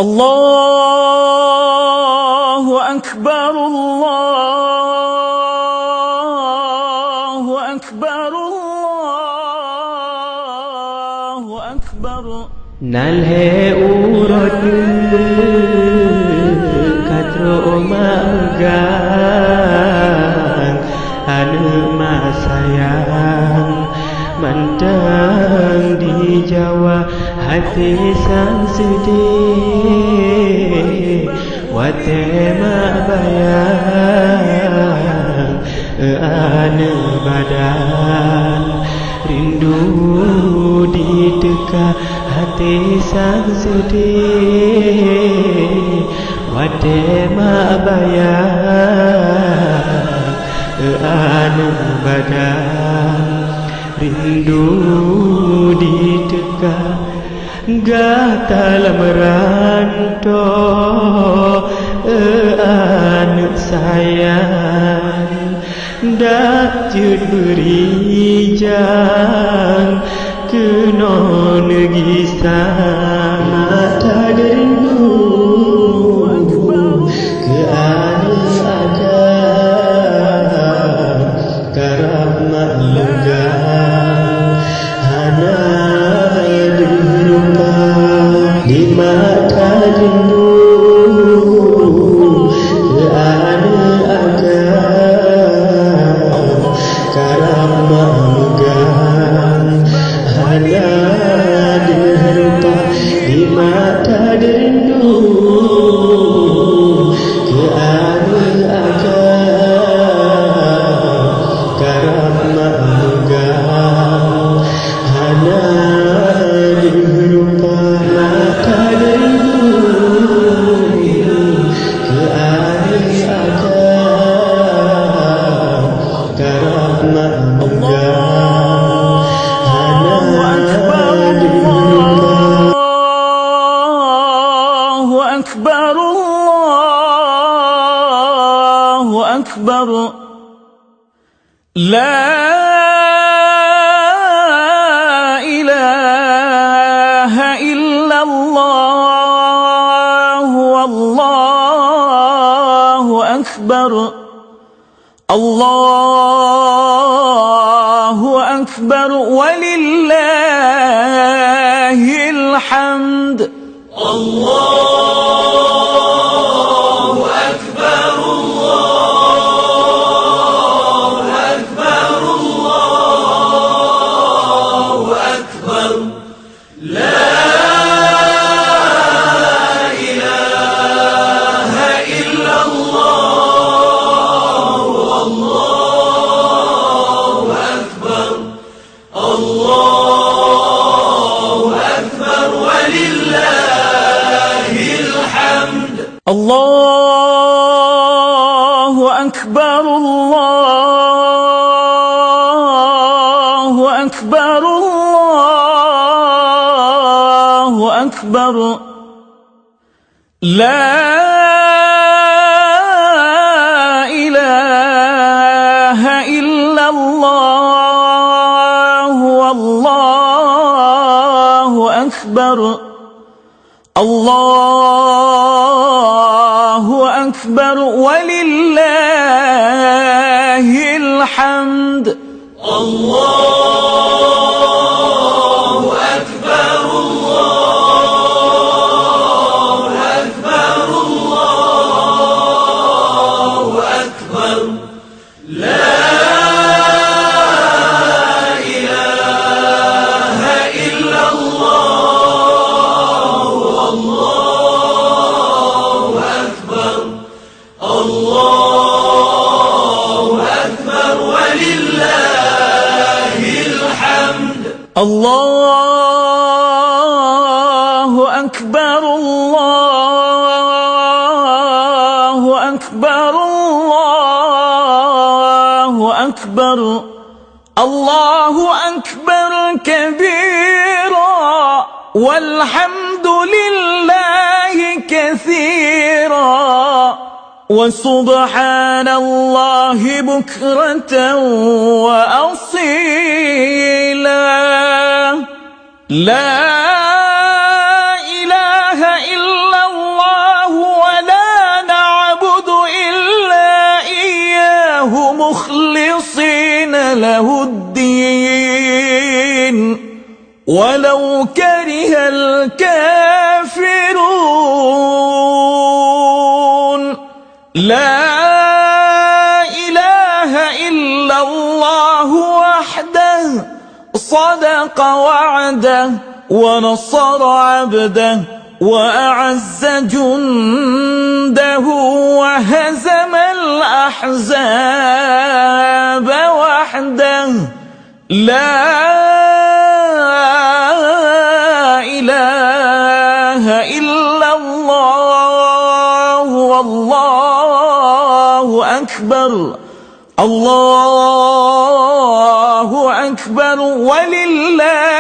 الله أكبر الله أكبر الله أكبر Nalhe urut katro magang anu masayang mandang di Jawa hati sang sedih wate mabayang ane badan rindu di dekat hati sang sedih wate mabayang ane badan rindu di dekat gatal merantau anak sayang dak jud berijang kena negisang mata rindu ke anak agam karab mak legang anak dirupa di mata rindu ke anak agam karab mak legang anak dirupa di mata rindu ke anak agam karab mak legang anak dirupa mata rindu ke anak agam karab mak legang anak dirupa الله أكبر الله أكبر لا إله إلا الله والله أكبر الله أكبر ولله الحمد الله أكبر الله أكبر الله أكبر لا إله إلا الله والله أكبر الله أكبر ولله الحمد الله أكبر الله أكبر الله أكبر لا إله إلا الله والله أكبر الله أكبر ولله الحمد الله أكبر الله أكبر الله أكبر لا إله إلا الله والله أكبر الله أكبر ولله الحمد الله أكبر الله أكبر الله أكبر الله أكبر كبيرا والحمد لله كثيرا وسبحان الله بكرة وأصيلا لا إله إلا ولو كره الكافرون. لا إله إلا الله وحده صدق وعده ونصر عبده وأعز جنده وهزم الأحزاب وحده. لا إله إلا الله والله أكبر. الله أكبر ولله